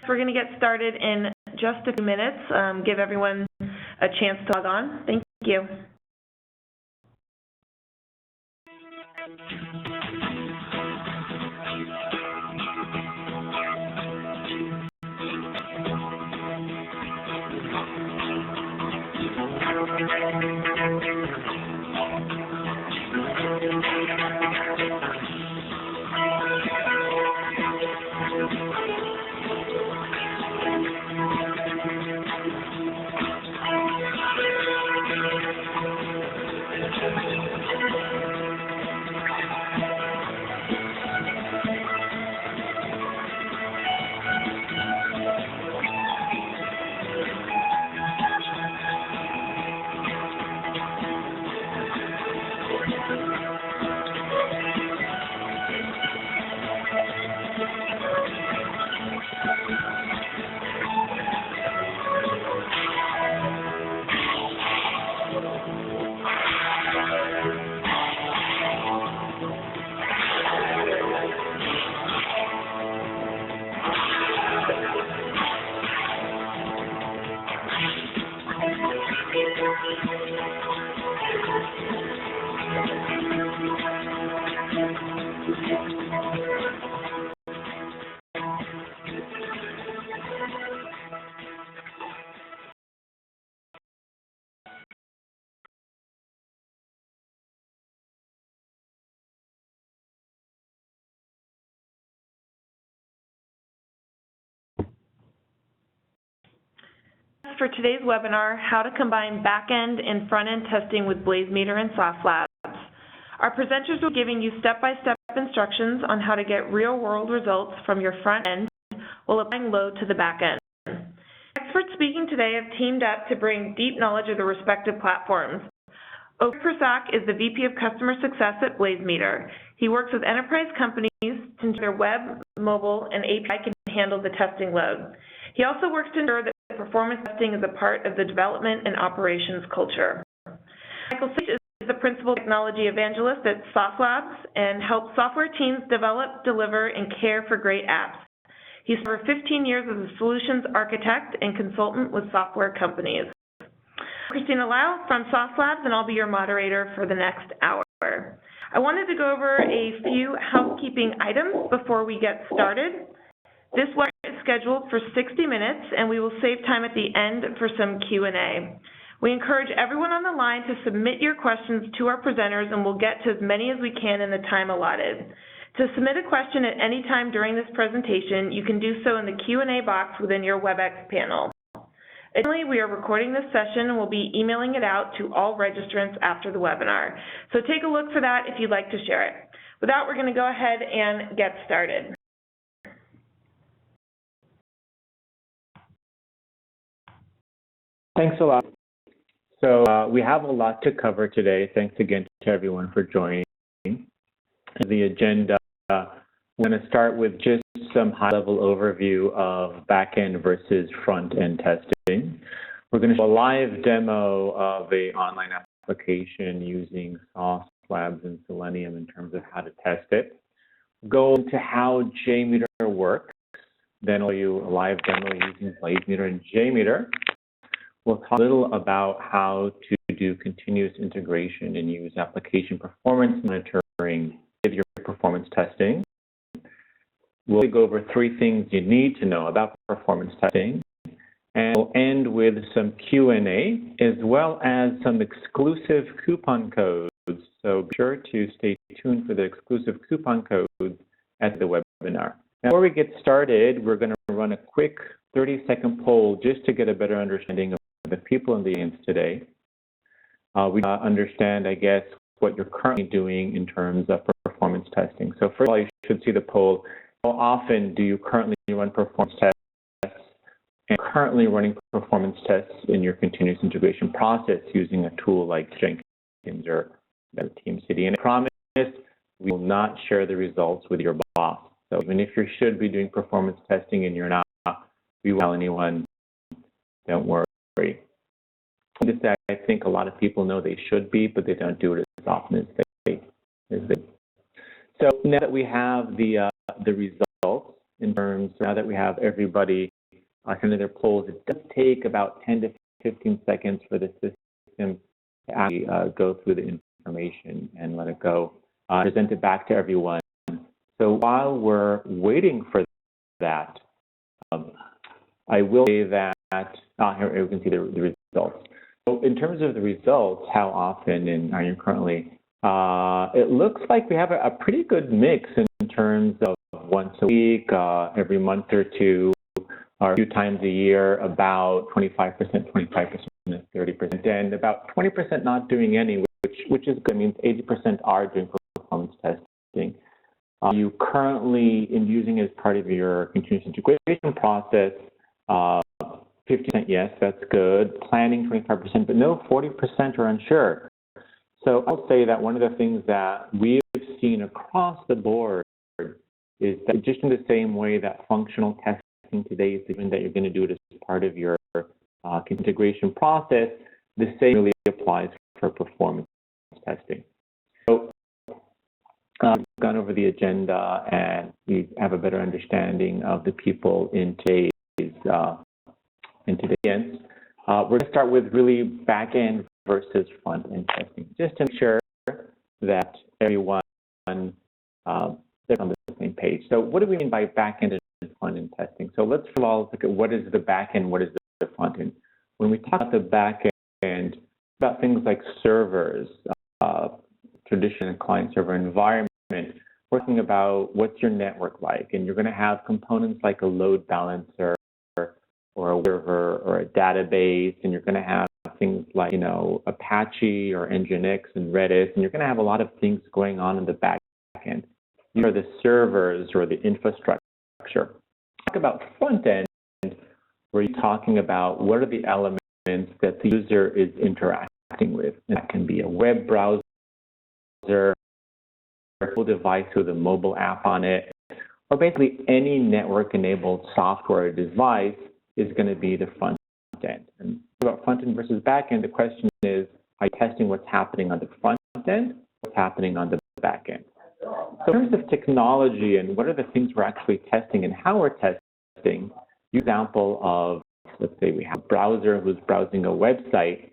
We're going to get started in just a few minutes. Give everyone a chance to log on. Thank you. For today's webinar, how to combine back-end and front-end testing with BlazeMeter and SoftLabs. Our presenters will be giving you step-by-step instructions on how to get real-world results from your front end while applying load to the back end. Experts speaking today have teamed up to bring deep knowledge of the respective platforms. Oak Persack is the VP of Customer Success at BlazeMeter. He works with enterprise companies to ensure their web, mobile, and API can handle the testing load. He also works to ensure that performance testing is a part of the development and operations culture. Michael Sage is the Principal Technology Evangelist at SoftLabs and helps software teams develop, deliver, and care for great apps. He's over 15 years as a solutions architect and consultant with software companies. Christina Lau from SoftLabs, and I'll be your moderator for the next hour. I wanted to go over a few housekeeping items before we get started. This webinar is scheduled for 60 minutes, and we will save time at the end for some Q&A. We encourage everyone on the line to submit your questions to our presenters, and we'll get to as many as we can in the time allotted. To submit a question at any time during this presentation, you can do so in the Q&A box within your WebEx panel. Additionally, we are recording this session and we'll be emailing it out to all registrants after the webinar. So take a look for that if you'd like to share it. With that, we're going to go ahead and get started. Thanks a lot. So we have a lot to cover today. Thanks again to everyone for joining. The agenda, we're going to start with just some high-level overview of back-end versus front-end testing. We're going to show a live demo of an online application using SoftLabs and Selenium in terms of how to test it. Go into how JMeter works. Then I'll show you a live demo using BlazeMeter and JMeter. We'll talk a little about how to do continuous integration and use application performance monitoring of your performance testing. We'll go over 3 things you need to know about performance testing. And we'll end with some Q&A as well as some exclusive coupon codes. So be sure to stay tuned for the exclusive coupon codes at the webinar. Now, before we get started, we're going to run a quick 30-second poll just to get a better understanding of the people in the audience today. We understand, I guess, what you're currently doing in terms of performance testing. So first of all, you should see the poll. How often do you currently run performance tests and currently running performance tests in your continuous integration process using a tool like Jenkins or TeamCity? And I promise we will not share the results with your boss. So even if you should be doing performance testing and you're not, we won't tell anyone, don't worry. Just that I think a lot of people know they should be, but they don't do it as often as they. So now that we have the results in terms, now that we have everybody sending their polls, it does take about 10 to 15 seconds for the system to actually go through the information and let it go, present it back to everyone. So while we're waiting for that, I will say that here we can see the results. So in terms of the results, how often and are you currently? It looks like we have a pretty good mix in terms of once a week, every month or two, or a few times a year, about 25%, 25%, 30%, and about 20% not doing any, which is good. It means 80% are doing performance testing. You currently using it as part of your continuous integration process, 50% yes, that's good. Planning 25%, but no, 40% are unsure. So I'll say that one of the things that we've seen across the board is that just in the same way that functional testing today is given that you're going to do it as part of your integration process, the same really applies for performance testing. So we've gone over the agenda and we have a better understanding of the people in today's audience. We're going to start with really back-end versus front-end testing, just to make sure that everyone is on the same page. So what do we mean by back-end and front-end testing? So let's first of all look at what is the back-end, what is the front-end. When we talk about the back-end, about things like servers, traditional client-server environment, working about what's your network like, and you're going to have components like a load balancer or a server or a database, and you're going to have things like, Apache or Nginx and Redis, and you're going to have a lot of things going on in the back end. These are the servers or the infrastructure. Talk about front end, where you're talking about what are the elements that the user is interacting with. And that can be a web browser, a full device with a mobile app on it, or basically any network-enabled software or device is going to be the front end. And about front end versus back end, the question is, are you testing what's happening on the front end, what's happening on the back end? So in terms of technology and what are the things we're actually testing and how we're testing, example of, let's say we have a browser who's browsing a website.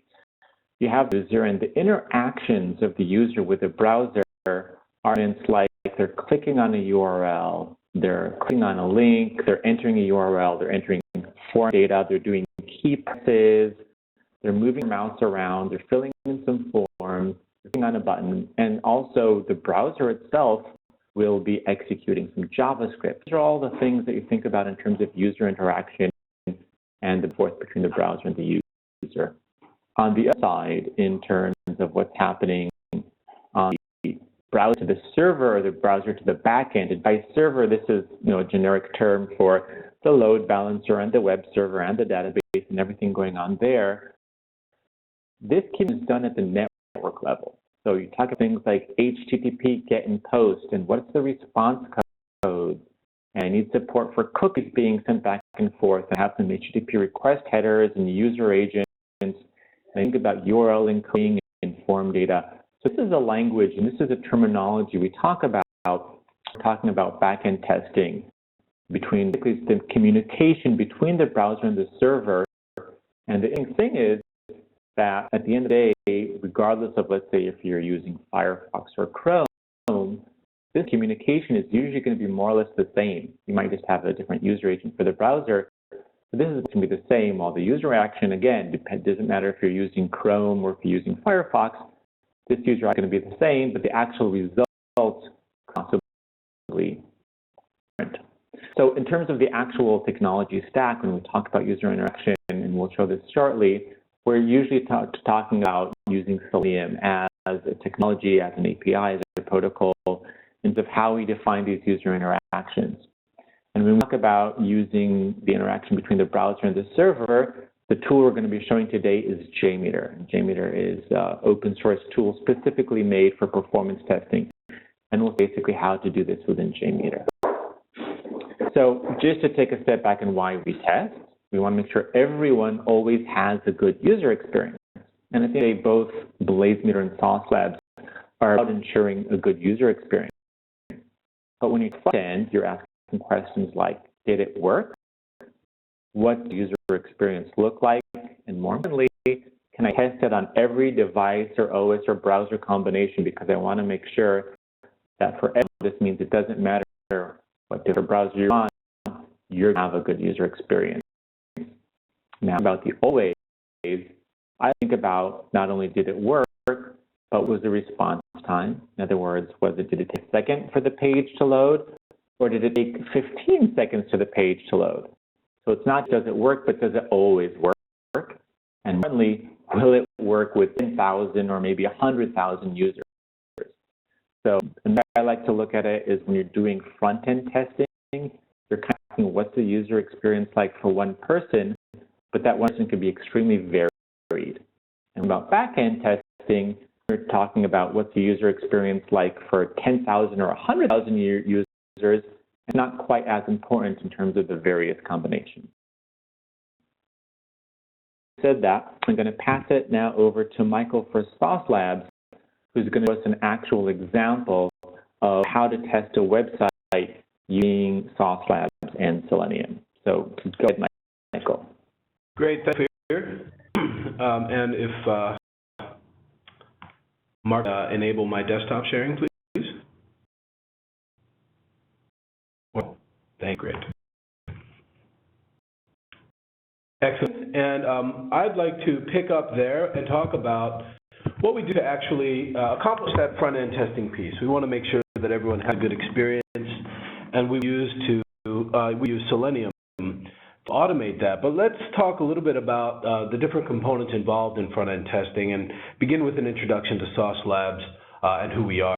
You have the user, and the interactions of the user with the browser are things like they're clicking on a URL, they're clicking on a link, they're entering a URL, they're entering form data, they're doing key presses, they're moving their mouse around, they're filling in some forms, clicking on a button, and also the browser itself will be executing some JavaScript. These are all the things that you think about in terms of user interaction and the forth between the browser and the user. On the other side, in terms of what's happening on the browser to the server or the browser to the backend, and by server, this is a generic term for the load balancer and the web server and the database and everything going on there. This is done at the network level. So you talk about things like HTTP GET and POST, and what's the response code? And I need support for cookies being sent back and forth. I have some HTTP request headers and user agents. And I think about URL encoding and form data. So this is a language and this is a terminology we talk about. We're talking about back-end testing between the communication between the browser and the server. And the thing is that at the end of the day, regardless of, let's say, if you're using Firefox or Chrome, this communication is usually going to be more or less the same. You might just have a different user agent for the browser. But this is going to be the same. While the user action, again, doesn't matter if you're using Chrome or if you're using Firefox, this user action is going to be the same, but the actual results are possibly different. So in terms of the actual technology stack, when we talk about user interaction, and we'll show this shortly, we're usually talking about using Selenium as a technology, as an API, as a protocol, in terms of how we define these user interactions. And when we talk about using the interaction between the browser and the server, the tool we're going to be showing today is JMeter. JMeter is an open source tool specifically made for performance testing. And we'll basically how to do this within JMeter. So just to take a step back and why we test, we want to make sure everyone always has a good user experience. And I think both BlazeMeter and Sauce Labs are about ensuring a good user experience. But when you end, you're asking questions like, did it work? What does user experience look like? And more importantly, can I test it on every device or OS or browser combination? Because I want to make sure that for everyone, this means it doesn't matter what different browser you're on, you're going to have a good user experience. Now, about the always, I think about not only did it work, but was the response time? In other words, did it take a second for the page to load, or did it take 15 seconds for the page to load? So it's not does it work, but does it always work? And finally, will it work with 10,000 or maybe 100,000 users? So the way I like to look at it is when you're doing front-end testing, you're kind of asking what's the user experience like for one person, but that one person could be extremely varied. And about back-end testing, you're talking about what's the user experience like for 10,000 or 100,000 users, and not quite as important in terms of the various combinations. Said that, I'm going to pass it now over to Michael for Sauce Labs, who's going to give us an actual example of how to test a website using Sauce Labs and Selenium. So go ahead, Michael. Great, thanks, Peter. And if Mark, enable my desktop sharing, please. Well, thank you, great. Excellent. And I'd like to pick up there and talk about what we do to actually accomplish that front-end testing piece. We want to make sure that everyone has a good experience, and we use Selenium to automate that. But let's talk a little bit about the different components involved in front-end testing and begin with an introduction to Sauce Labs and who we are.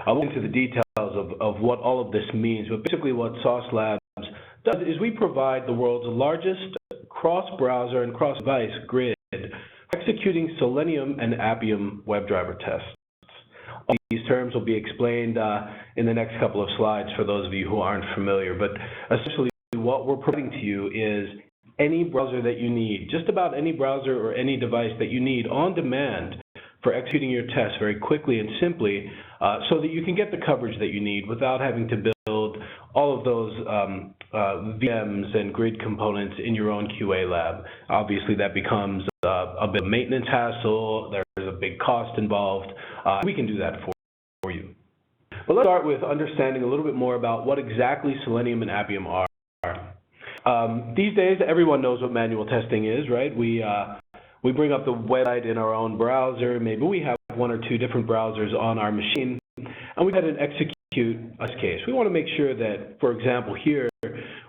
I'll go into the details of what all of this means, but basically what Sauce Labs does is we provide the world's largest cross-browser and cross-device grid executing Selenium and Appium WebDriver tests. All these terms will be explained in the next couple of slides for those of you who aren't familiar, but essentially what we're providing to you is any browser that you need, just about any browser or any device that you need on demand for executing your tests very quickly and simply so that you can get the coverage that you need without having to build all of those VMs and grid components in your own QA lab. Obviously, that becomes a bit of maintenance hassle. There's a big cost involved. We can do that for you. But let's start with understanding a little bit more about what exactly Selenium and Appium are. These days, everyone knows what manual testing is, right? We bring up the website in our own browser. Maybe we have one or two different browsers on our machine, and we had an execute a test case. We want to make sure that, for example, here,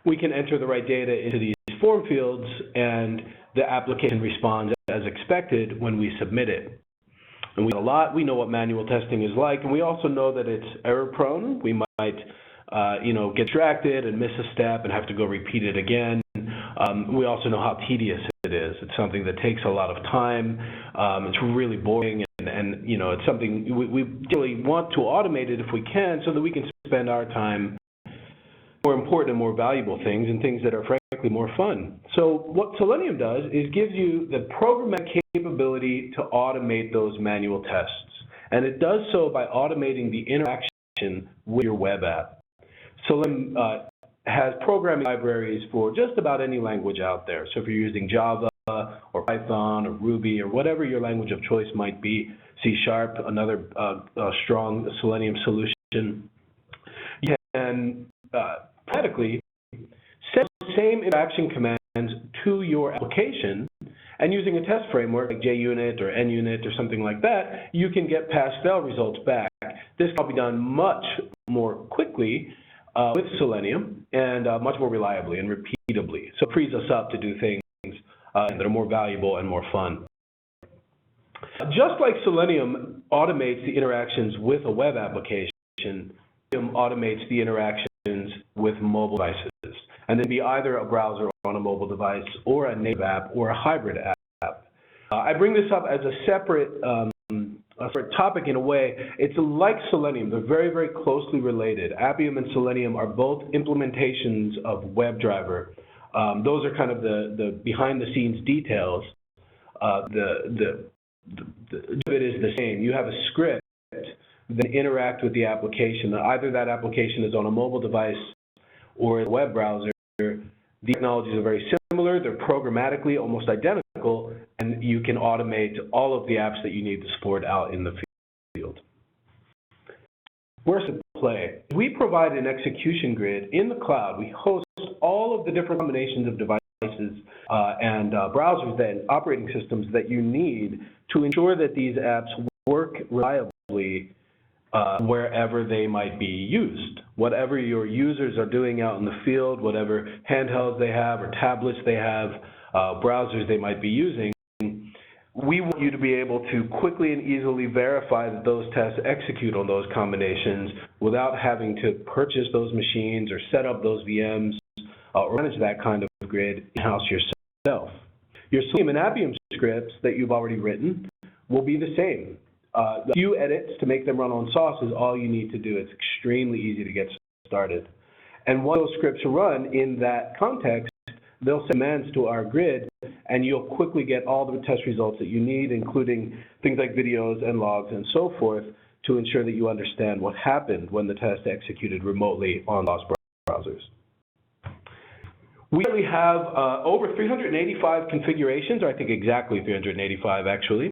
we can enter the right data into these form fields, and the application responds as expected when we submit it. And we know what manual testing is like, and we also know that it's error-prone. We might get distracted and miss a step and have to go repeat it again. We also know how tedious it is. It's something that takes a lot of time. It's really boring, and it's something we really want to automate it if we can, so that we can spend our time more important and more valuable things and things that are frankly more fun. So what Selenium does is gives you the programmatic capability to automate those manual tests, and it does so by automating the interaction with your web app. Selenium has programming libraries for just about any language out there. So if you're using Java or Python or Ruby or whatever your language of choice might be, C#, another strong Selenium solution, you can practically send the same interaction commands to your application, and using a test framework like JUnit or NUnit or something like that, you can get pass-fail results back. This can be done much more quickly with Selenium and much more reliably and repeatably. So it frees us up to do things that are more valuable and more fun. Just like Selenium automates the interactions with a web application, Selenium automates the interactions with mobile devices. And then be either a browser on a mobile device or a native app or a hybrid app. I bring this up as a separate topic in a way. It's like Selenium. They're very, very closely related. Appium and Selenium are both implementations of WebDriver. Those are kind of the behind-the-scenes details. The it is the same. You have a script that interact with the application. Either that application is on a mobile device or a web browser. The technologies are very similar. They're programmatically almost identical, and you can automate all of the apps that you need to support out in the field. Where's the play? We provide an execution grid in the cloud. We host all of the different combinations of devices and browsers and operating systems that you need to ensure that these apps work reliably wherever they might be used. Whatever your users are doing out in the field, whatever handhelds they have or tablets they have, browsers they might be using, we want you to be able to quickly and easily verify that those tests execute on those combinations without having to purchase those machines or set up those VMs or manage that kind of grid in-house yourself. Your Selenium and Appium scripts that you've already written will be the same. A few edits to make them run on sauce is all you need to do. It's extremely easy to get started. And once those scripts run in that context, they'll send commands to our grid, and you'll quickly get all the test results that you need, including things like videos and logs and so forth, to ensure that you understand what happened when the test executed remotely on those browsers. We currently have over 385 configurations, or I think exactly 385 actually.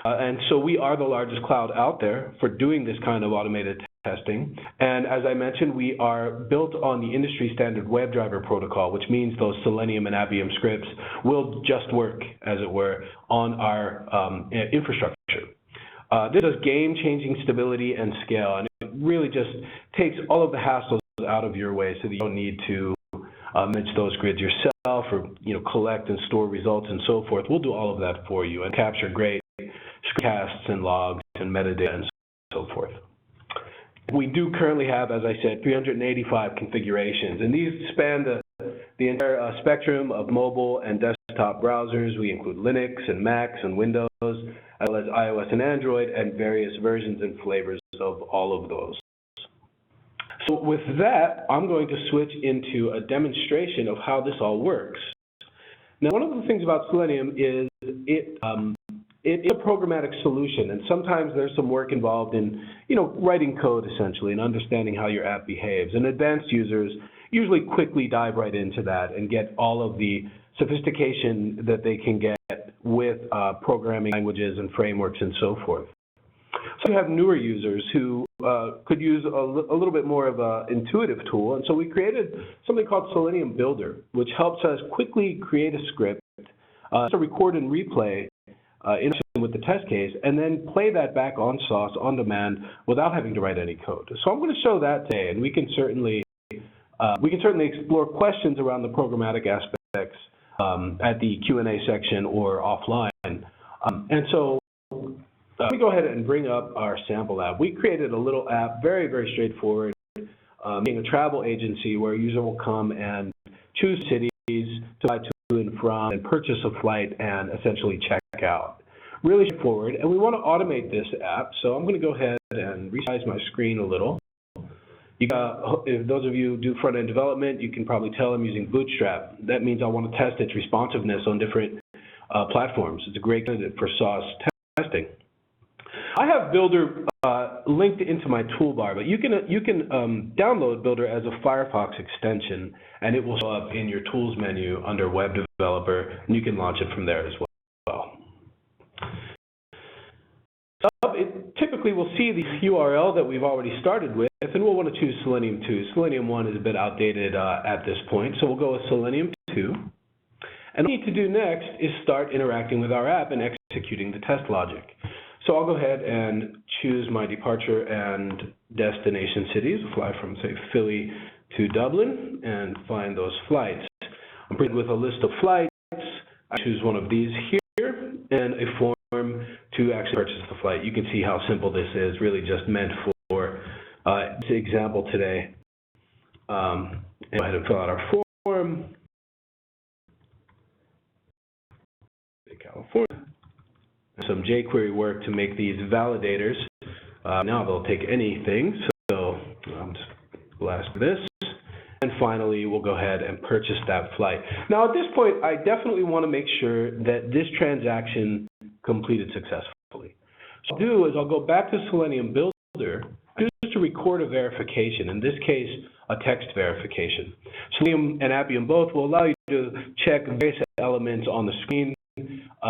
And so we are the largest cloud out there for doing this kind of automated testing. And as I mentioned, we are built on the industry standard WebDriver protocol, which means those Selenium and Appium scripts will just work, as it were, on our infrastructure. This does game-changing stability and scale, and it really just takes all of the hassles out of your way so that you don't need to manage those grids yourself or collect and store results and so forth. We'll do all of that for you and capture great screencasts and logs and metadata and so forth. We do currently have, as I said, 385 configurations, and these span the entire spectrum of mobile and desktop browsers. We include Linux and Macs and Windows, as well as iOS and Android, and various versions and flavors of all of those. So with that, I'm going to switch into a demonstration of how this all works. Now, one of the things about Selenium is it is a programmatic solution, and sometimes there's some work involved in, writing code essentially and understanding how your app behaves. And advanced users usually quickly dive right into that and get all of the sophistication that they can get with programming languages and frameworks and so forth. So you have newer users who could use a little bit more of an intuitive tool, and so we created something called Selenium Builder, which helps us quickly create a script, to record and replay in with the test case, and then play that back on sauce on demand without having to write any code. So I'm going to show that today, and we can certainly explore questions around the programmatic aspects at the Q&A section or offline. And so let me go ahead and bring up our sample app. We created a little app, very, very straightforward, being a travel agency where a user will come and choose cities to fly to and from and purchase a flight and essentially check out. Really straightforward, and we want to automate this app, so I'm going to go ahead and resize my screen a little. If those of you who do front-end development, you can probably tell I'm using Bootstrap. That means I want to test its responsiveness on different platforms. It's a great candidate for sauce testing. I have Builder linked into my toolbar, but you can download Builder as a Firefox extension, and it will show up in your Tools menu under Web Developer, and you can launch it from there as well. Typically, we'll see the URL that we've already started with, and we'll want to choose Selenium 2. Selenium 1 is a bit outdated at this point, so we'll go with Selenium 2. And what we need to do next is start interacting with our app and executing the test logic. So I'll go ahead and choose my departure and destination cities, fly from, say, Philly to Dublin, and find those flights. I'm presented with a list of flights. I choose one of these here, and a form to actually purchase the flight. You can see how simple this is, really just meant for this example today. And go ahead and fill out our form. California. Some jQuery work to make these validators. Now they'll take anything, so I'm just blast this. And finally, we'll go ahead and purchase that flight. Now, at this point, I definitely want to make sure that this transaction completed successfully. So what I'll do is I'll go back to Selenium Builder just to record a verification, in this case, a text verification. Selenium and Appium both will allow you to check various elements on the screen,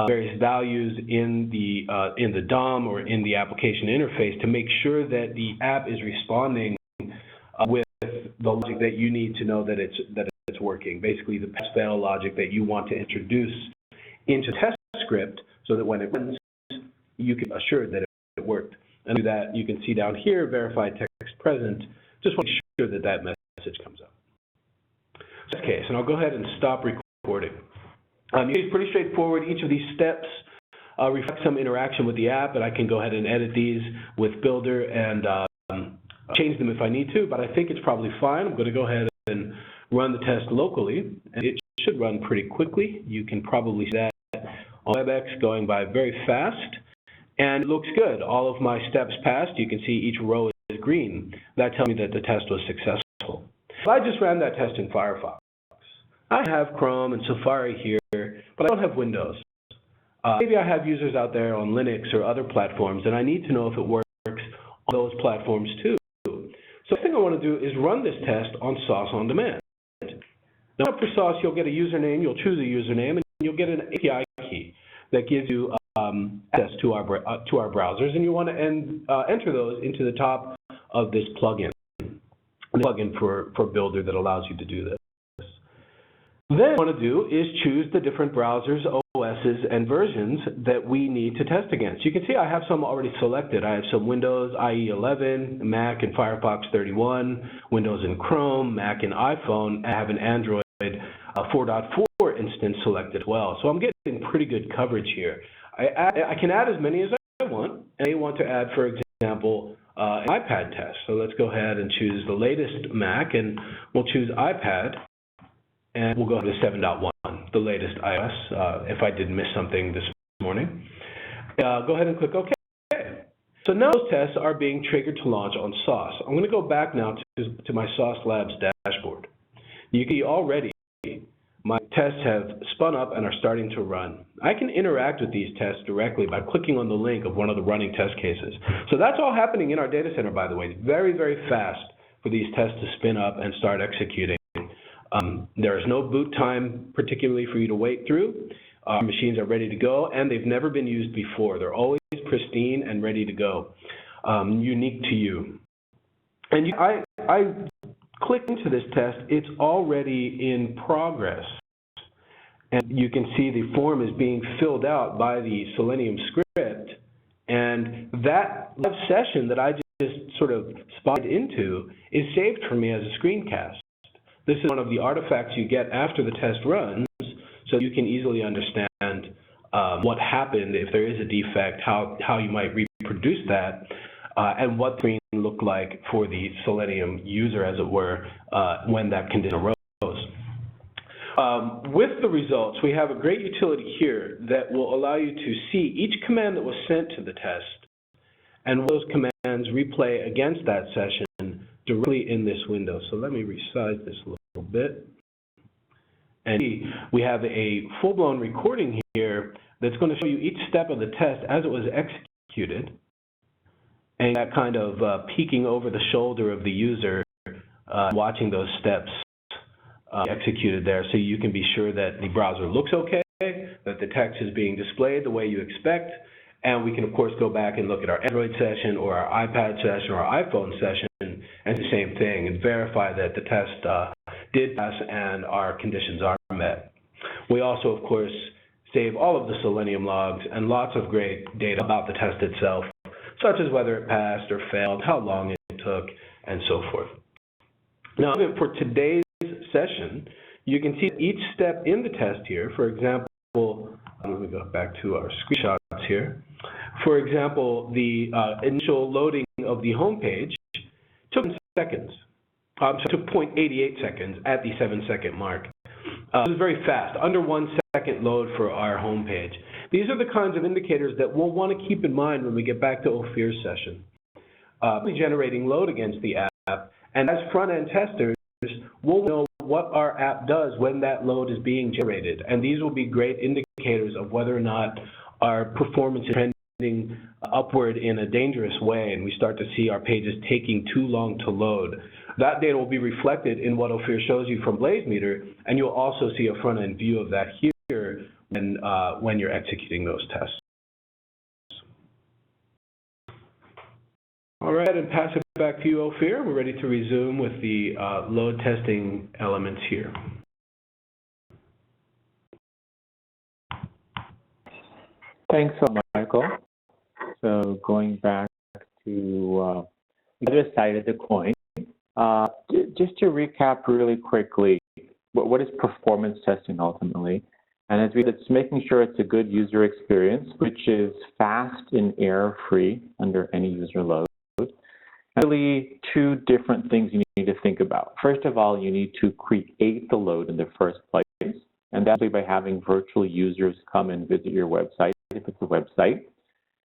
various values in the DOM or in the application interface to make sure that the app is responding with the logic that you need to know that it's working. Basically, the pass-fail logic that you want to introduce into the test script so that when it runs, you can assure that it worked. And do that, you can see down here, verify text present. Just want to make sure that that message comes up. So okay, so I'll go ahead and stop recording. It's pretty straightforward. Each of these steps reflects some interaction with the app, and I can go ahead and edit these with Builder and change them if I need to, but I think it's probably fine. I'm going to go ahead and run the test locally, and it should run pretty quickly. You can probably see that on WebEx going by very fast, and it looks good. All of my steps passed. You can see each row is green. That tells me that the test was successful. If I just ran that test in Firefox, I have Chrome and Safari here, but I don't have Windows. Maybe I have users out there on Linux or other platforms, and I need to know if it works on those platforms too. So the thing I want to do is run this test on Sauce on Demand. Now for Sauce, you'll get a username, you'll choose a username, and you'll get an API key that gives you access to our browsers, and you want to enter those into the top of this plugin, for Builder that allows you to do this. Then what I want to do is choose the different browsers, OSs, and versions that we need to test against. You can see I have some already selected. I have some Windows IE 11, Mac and Firefox 31, Windows and Chrome, Mac and iPhone. I have an Android 4.4 instance selected as well. So I'm getting pretty good coverage here. I can add as many as I want. And I want to add, for example, an iPad test. So let's go ahead and choose the latest Mac, and we'll choose iPad. And we'll go to 7.1, the latest iOS, if I did miss something this morning. Go ahead and click OK. So now those tests are being triggered to launch on Sauce. I'm going to go back now to my Sauce Labs dashboard. You can see already my tests have spun up and are starting to run. I can interact with these tests directly by clicking on the link of one of the running test cases. So that's all happening in our data center, by the way. It's very, very fast for these tests to spin up and start executing. There is no boot time particularly for you to wait through. Machines are ready to go, and they've never been used before. They're always pristine and ready to go, unique to you. And I click into this test. It's already in progress. And you can see the form is being filled out by the Selenium script. And that live session that I just sort of spotted into is saved for me as a screencast. This is one of the artifacts you get after the test runs, so you can easily understand what happened, if there is a defect, how you might reproduce that, and what the screen looked like for the Selenium user, as it were, when that condition arose. With the results, we have a great utility here that will allow you to see each command that was sent to the test, and those commands replay against that session directly in this window. So let me resize this a little bit. And we have a full-blown recording here that's going to show you each step of the test as it was executed, and that kind of peeking over the shoulder of the user, watching those steps executed there, so you can be sure that the browser looks okay, that the text is being displayed the way you expect, and we can, of course, go back and look at our Android session or our iPad session or our iPhone session and the same thing, and verify that the test did pass and our conditions are met. We also, of course, save all of the Selenium logs and lots of great data about the test itself, such as whether it passed or failed, how long it took, and so forth. Now, for today's session, you can see each step in the test here. For example, let me go back to our screenshots here. For example, the initial loading of the home page took seconds. Took 0.88 seconds at the 7-second mark. This is very fast, under 1 second load for our home page. These are the kinds of indicators that we'll want to keep in mind when we get back to Ophir's session. Generating load against the app, and as front-end testers, we'll know what our app does when that load is being generated, and these will be great indicators of whether or not our performance is trending upward in a dangerous way, and we start to see our pages taking too long to load. That data will be reflected in what Ophir shows you from BlazeMeter, and you'll also see a front-end view of that here when you're executing those tests. All right, and pass it back to you, Ophir. We're ready to resume with the load testing elements here. Thanks so much, Michael. So going back to the other side of the coin, just to recap really quickly, what is performance testing ultimately? And it's making sure it's a good user experience, which is fast and error-free under any user load. Really, two different things you need to think about. First of all, you need to create the load in the first place, and that's by having virtual users come and visit your website, if it's a website.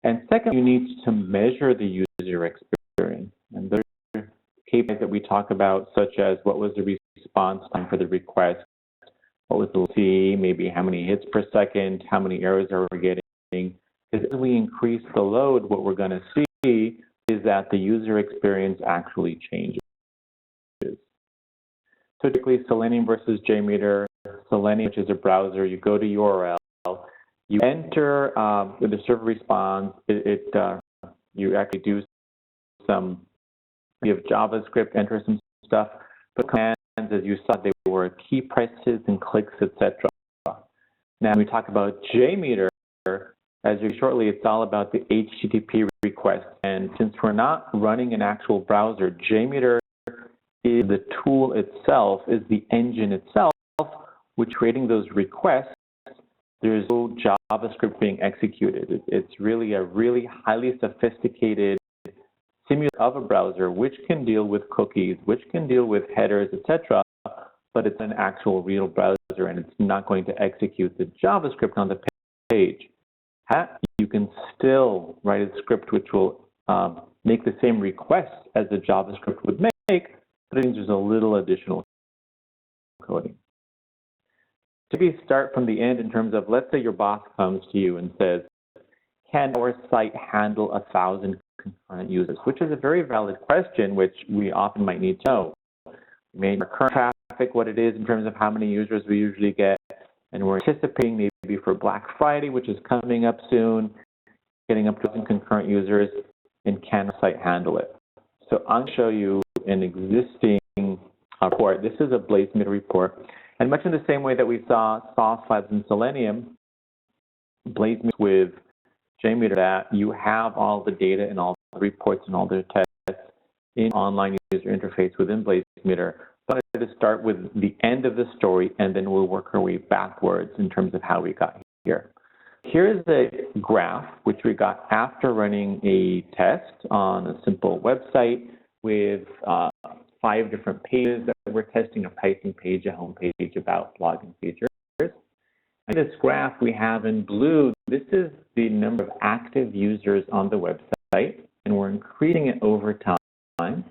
And second, you need to measure the user experience. And there are KPIs that we talk about, such as what was the response time for the request, what was the latency, maybe how many hits per second, how many errors are we getting. As we increase the load, what we're going to see is that the user experience actually changes. So typically, Selenium versus JMeter, Selenium, which is a browser, you go to URL, you enter, with the server response, you actually do some, you have JavaScript, enter some stuff, but commands, as you saw, they were key presses and clicks, etc. Now, when we talk about JMeter, as you shortly, it's all about the HTTP request. And since we're not running an actual browser, JMeter is the tool itself, is the engine itself, which creating those requests, there's no JavaScript being executed. It's really a really highly sophisticated simulation of a browser, which can deal with cookies, which can deal with headers, etc. But it's an actual real browser, and it's not going to execute the JavaScript on the page. You can still write a script which will make the same requests as the JavaScript would make, but it means there's a little additional coding. To start from the end in terms of, let's say your boss comes to you and says, can our site handle 1,000 concurrent users? Which is a very valid question, which we often might need to know. Maybe our current traffic, what it is in terms of how many users we usually get, and we're anticipating maybe for Black Friday, which is coming up soon, getting up to 1,000 concurrent users, and can the site handle it? So I'll show you an existing report. This is a BlazeMeter report. And much in the same way that we saw Soft Labs and Selenium, BlazeMeter with JMeter, that you have all the data and all the reports and all the tests in online user interface within BlazeMeter. So I wanted to start with the end of the story, and then we'll work our way backwards in terms of how we got here. Here's a graph which we got after running a test on a simple website with 5 different pages that we're testing: a pricing page, a home page, about login features. And this graph we have in blue, this is the number of active users on the website, and we're increasing it over time.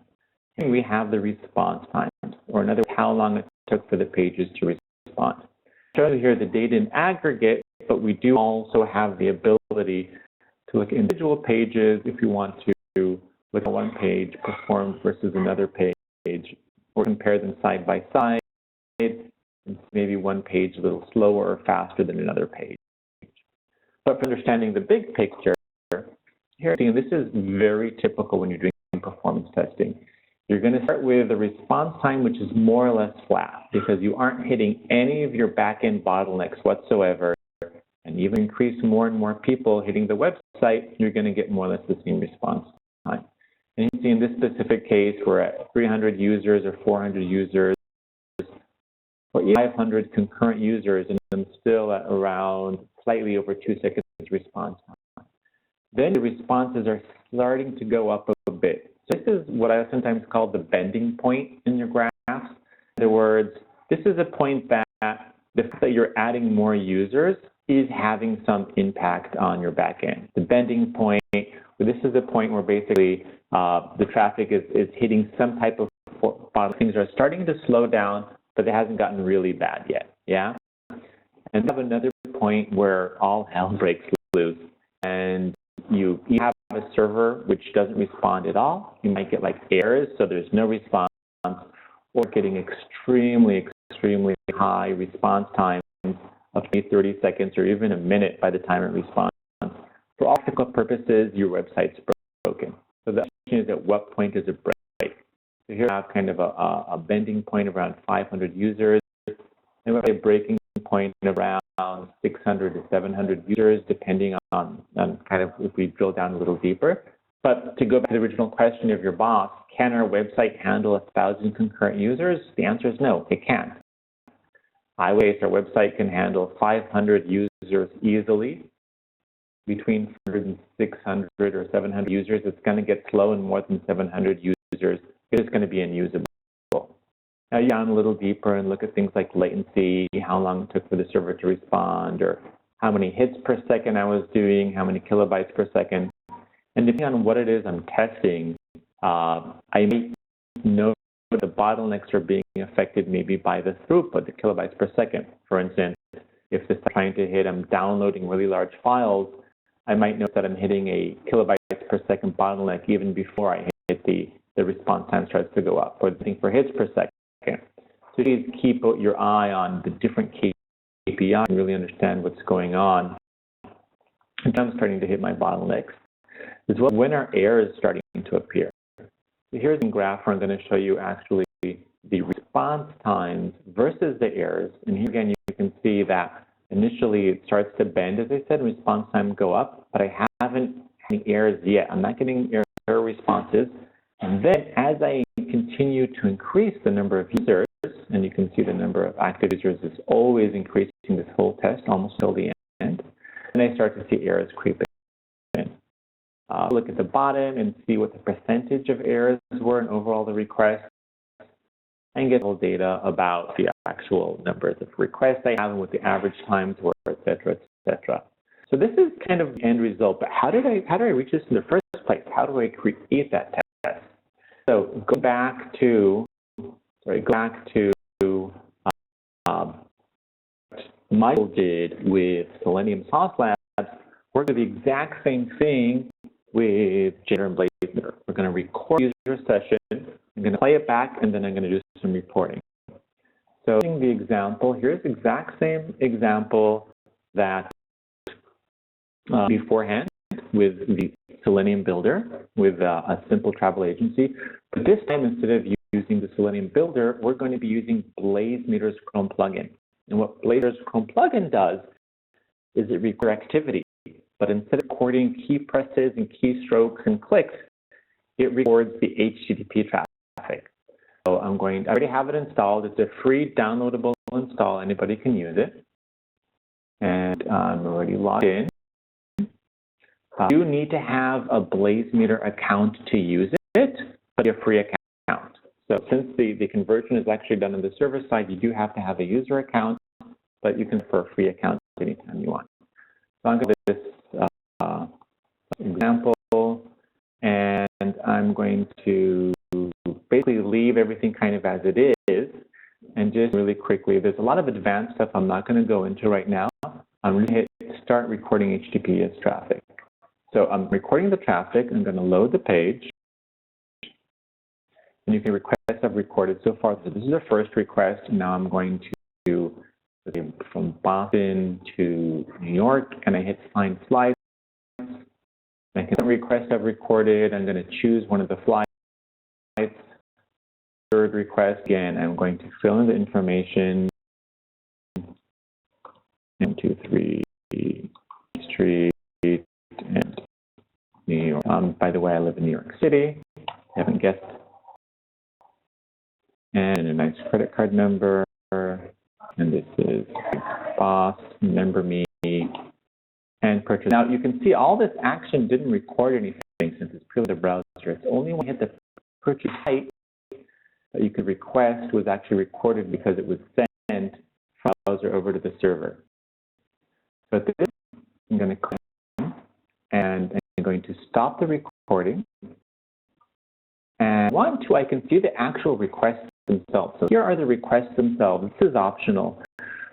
And we have the response times, or in other words, how long it took for the pages to respond. Show you here the data in aggregate, but we do also have the ability to look at individual pages if you want to look at one page performed versus another page, or compare them side by side, and maybe one page a little slower or faster than another page. But for understanding the big picture, here, this is very typical when you're doing performance testing. You're going to start with a response time which is more or less flat because you aren't hitting any of your back-end bottlenecks whatsoever, And even increase more and more people hitting the website, you're going to get more or less the same response time. And you can see in this specific case, we're at 300 users or 400 users, or 500 concurrent users, and I'm still at around slightly over 2 seconds response time. Then the responses are starting to go up a bit. So this is what I sometimes call the bending point in your graphs. In other words, this is a point that the fact that you're adding more users is having some impact on your backend. The bending point, this is a point where basically the traffic is hitting some type of things are starting to slow down, but it hasn't gotten really bad yet, yeah? And you have another point where all hell breaks loose, and you have a server which doesn't respond at all. You might get like errors, so there's no response, or getting extremely high response times of 30 seconds or even a minute by the time it responds. For all practical purposes, your website's broken. So the question is, at what point does it break? So here I have kind of a bending point around 500 users, and a breaking point around 600 to 700 users, depending on kind of if we drill down a little deeper. But to go back to the original question of your boss, can our website handle 1,000 concurrent users? The answer is no, it can't. I would say our website can handle 500 users easily. Between 400 and 600 or 700 users, it's going to get slow, and more than 700 users, it's going to be unusable. Now you down a little deeper and look at things like latency, how long it took for the server to respond, or how many hits per second I was doing, how many kilobytes per second. And depending on what it is I'm testing, I may know the bottlenecks are being affected maybe by the throughput, the kilobytes per second. For instance, if this I'm trying to hit, I'm downloading really large files, I might know that I'm hitting a kilobytes per second bottleneck even before I hit the response time starts to go up, or the thing for hits per second. So please keep your eye on the different KPIs and really understand what's going on. And I'm starting to hit my bottlenecks. As well, when are errors starting to appear? So here's a graph where I'm going to show you actually the response times versus the errors. And here again, you can see that initially it starts to bend, as I said, response time go up, but I haven't had any errors yet. I'm not getting error responses. And then as I continue to increase the number of users, and you can see the number of active users is always increasing this whole test almost till the end, and I start to see errors creep in. Look at the bottom and see what the percentage of errors were and overall the requests, and get all data about the actual numbers of requests I have and what the average times were, et cetera, et cetera. So this is kind of the end result, but how do I reach this in the first place? How do I create that test? So go back to Michael did with Selenium Sauce Labs. We're going to do the exact same thing with Jitter and BlazeMeter. We're going to record user session. I'm going to play it back, and then I'm going to do some reporting. So the example, here's the exact same example that beforehand with the Selenium Builder with a simple travel agency. But this time, instead of using the Selenium Builder, we're going to be using BlazeMeter's Chrome plugin. And what BlazeMeter's Chrome plugin does is it records activity. But instead of recording key presses and keystrokes and clicks, it records the HTTP traffic. So I already have it installed. It's a free downloadable install. Anybody can use it. And I'm already logged in. You need to have a BlazeMeter account to use it, but a free account. So since the conversion is actually done on the server side, you do have to have a user account, but you can for a free account anytime you want. So I'm going to do this example, and I'm going to basically leave everything kind of as it is, and just really quickly, there's a lot of advanced stuff I'm not going to go into right now. I'm going to hit start recording HTTPS traffic. So I'm recording the traffic. I'm going to load the page. And you can request I've recorded so far. So this is the first request. Now I'm going to from Boston to New York, and I hit find flights. I can request I've recorded. I'm going to choose one of the flights. Third request, again, I'm going to fill in the information. 1, 2, 3. Street and New York. By the way, I live in New York City. Haven't guessed. And a nice credit card number. And this is boss, remember me, and purchase. Now you can see all this action didn't record anything since it's purely the browser. It's only when you hit the purchase site that you could request was actually recorded because it was sent from the browser over to the server. So at this, I'm going to click and I'm going to stop the recording. And I can see the actual requests themselves. So here are the requests themselves. This is optional,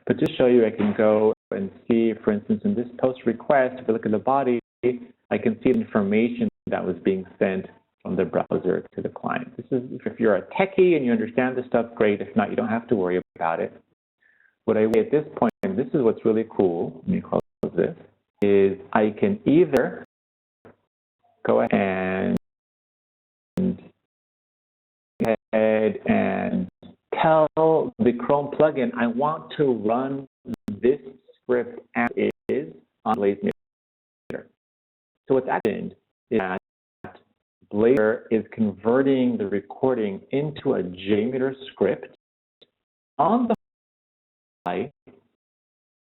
but just to show you, I can go and see, for instance, in this post request, if I look at the body, I can see the information that was being sent from the browser to the client. This is, if you're a techie and you understand this stuff, great. If not, you don't have to worry about it. What I do at this point, and this is what's really cool, let me close this, is I can either go ahead and tell the Chrome plugin I want to run this script as is on BlazeMeter. So what's happened is that BlazeMeter is converting the recording into a JMeter script on the fly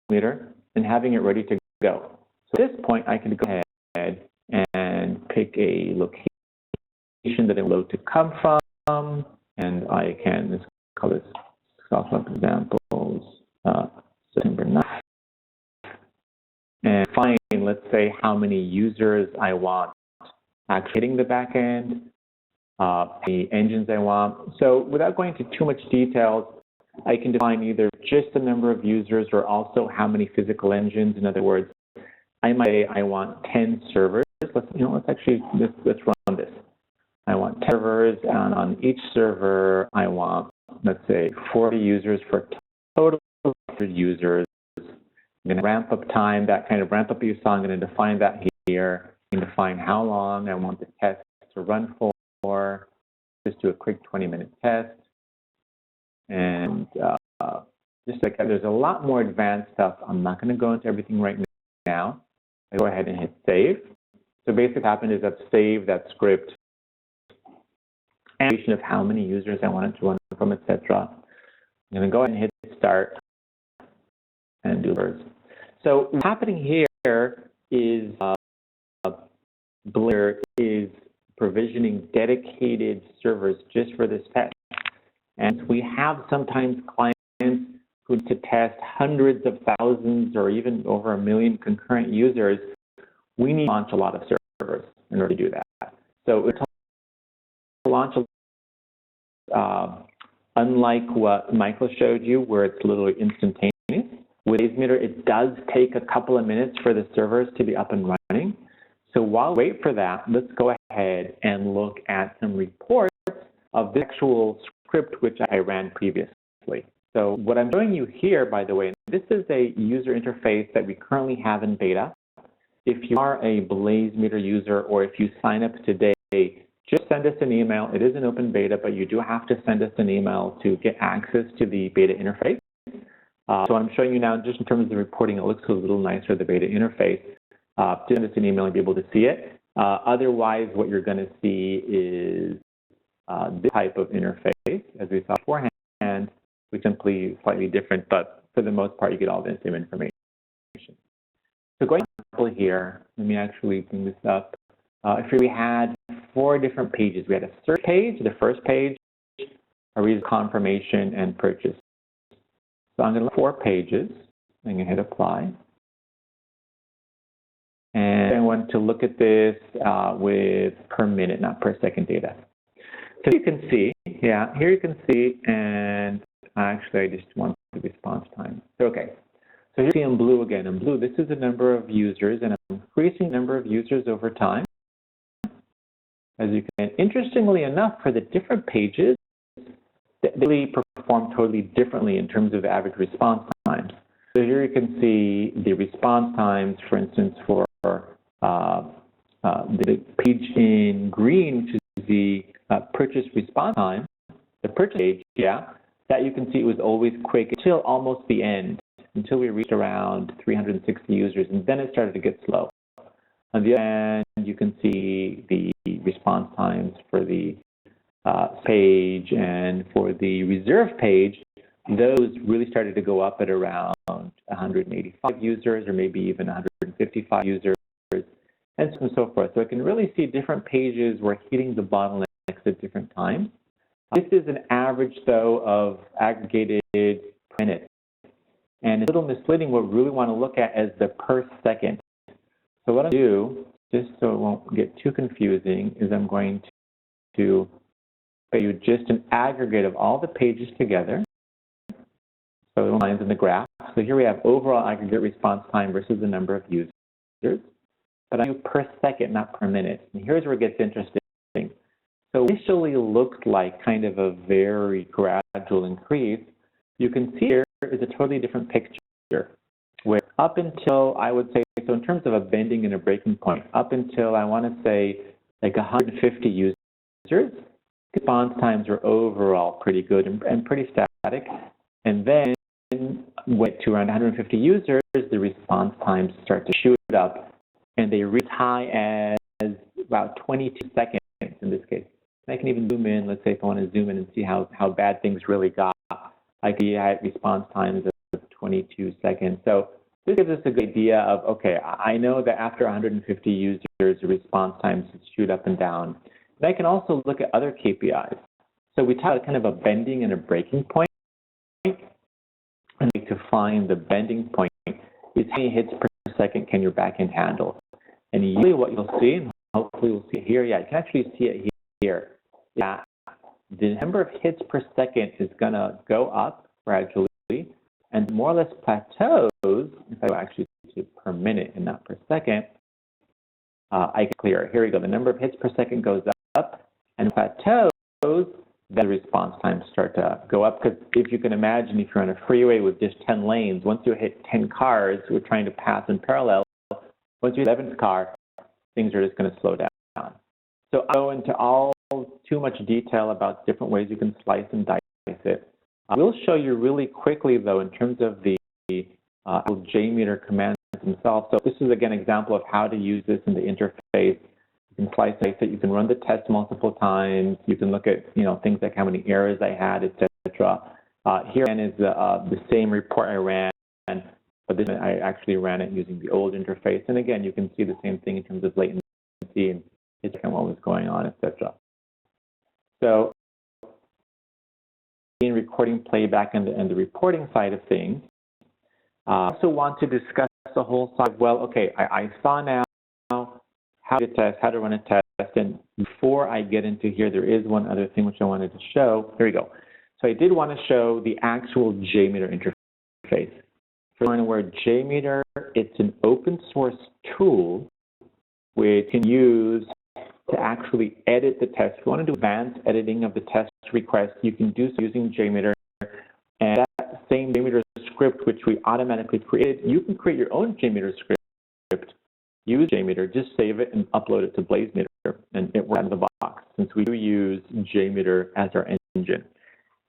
meter and having it ready to go. So at this point, I can go ahead and pick a location that I want to come from, and I can, let's call this software examples, September 9th, and find, let's say, how many users I want actually hitting the back end, the engines I want. So without going into too much details, I can define either just the number of users or also how many physical engines. In other words, I might say I want 10 servers. Let's run this. I want 10 servers, and on each server, I want, let's say, 40 users for a total of 100 users. I'm going to ramp up time, that kind of ramp up you saw. I'm going to define that here. I'm going to define how long I want the test to run for. Just do a quick 20-minute test. And just like that, there's a lot more advanced stuff. I'm not going to go into everything right now. I go ahead and hit save. So basically what happened is I've saved that script and of how many users I want it to run from, etc. I'm going to go ahead and hit start and do birds. So what's happening here is BlazeMeter is provisioning dedicated servers just for this test. And we have sometimes clients who need to test hundreds of thousands or even over 1 million concurrent users. We need to launch a lot of servers in order to do that. So it's launch, unlike what Michael showed you, where it's literally instantaneous, with BlazeMeter, it does take a couple of minutes for the servers to be up and running. So while we wait for that, let's go ahead and look at some reports of the actual script which I ran previously. So what I'm showing you here, by the way, this is a user interface that we currently have in beta. If you are a BlazeMeter user or if you sign up today, just send us an email. It is an open beta, but you do have to send us an email to get access to the beta interface. So I'm showing you now, just in terms of the reporting, it looks a little nicer, the beta interface. Send us an email and be able to see it. Otherwise, what you're going to see is this type of interface, as we saw beforehand, which is simply slightly different, but for the most part, you get all the same information. So going to here, let me actually bring this up. If we had 4 different pages, we had a search page, the first page, a reason confirmation, and purchase. So I'm going to look 4 pages. I'm going to hit apply. And I want to look at this with per minute, not per second data. So you can see, yeah, here you can see, and actually I just want the response time. So, okay, so here you see in blue again. In blue, this is the number of users, and I'm increasing the number of users over time. As you can, interestingly enough, for the different pages, they really perform totally differently in terms of average response times. So here you can see the response times, for instance, for the page in green, which is the purchase response time, the purchase page, yeah, that you can see it was always quick until almost the end. until we reached around 360 users, and then it started to get slow. On the other hand, you can see the response times for the page, and for the reserve page, those really started to go up at around 185 users or maybe even 155 users, and so on and so forth. So I can really see different pages were hitting the bottlenecks at different times. This is an average, though, of aggregated minutes. And it's a little misleading. What we really want to look at is the per second. So what I'll do, just so it won't get too confusing, is I'm going to show you just an aggregate of all the pages together. So the lines in the graph. So here we have overall aggregate response time versus the number of users. But I do per second, not per minute. And here's where it gets interesting. So initially looked like kind of a very gradual increase. You can see here is a totally different picture, where up until, I would say, so in terms of a bending and a breaking point, up until I want to say like 150 users, response times were overall pretty good and pretty static. And then went to around 150 users, the response times start to shoot up, and they reach high as about 22 seconds in this case. I can even zoom in. Let's say if I want to zoom in and see how bad things really got, I can see response times of 22 seconds. So this gives us a good idea of, okay, I know that after 150 users, the response times shoot up and down. And I can also look at other KPIs. So we talked about kind of a bending and a breaking point. And to find the bending point is how many hits per second can your backend handle. And usually what you'll see, and hopefully we'll see it here, yeah, you can actually see it here. Yeah, the number of hits per second is going to go up gradually and more or less plateaus. If I go actually to per minute and not per second, I can clear it. Here we go. The number of hits per second goes up and plateaus. Then the response times start to go up, because if you can imagine, if you're on a freeway with just 10 lanes, once you hit 10 cars who are trying to pass in parallel, once you hit the 11th car, things are just going to slow down. So I go into too much detail about different ways you can slice and dice it. I will show you really quickly, though, in terms of the JMeter commands themselves. So this is, again, an example of how to use this in the interface. You can slice it. You can run the test multiple times. You can look at things like how many errors I had, etc. Here again is the same report I ran, but this I actually ran it using the old interface. And again, you can see the same thing in terms of latency and what was going on, etc. So in recording playback and the reporting side of things, I also want to discuss the whole side of, well, okay, I saw now how to test, how to run a test, and before I get into here, there is one other thing which I wanted to show. Here we go. So I did want to show the actual JMeter interface. For learning where JMeter, it's an open source tool which you can use to actually edit the test. If you want to do advanced editing of the test request, you can do so using JMeter. And that same JMeter script which we automatically created, you can create your own JMeter script. Use JMeter, just save it and upload it to BlazeMeter, and it works out of the box, since we do use JMeter as our engine.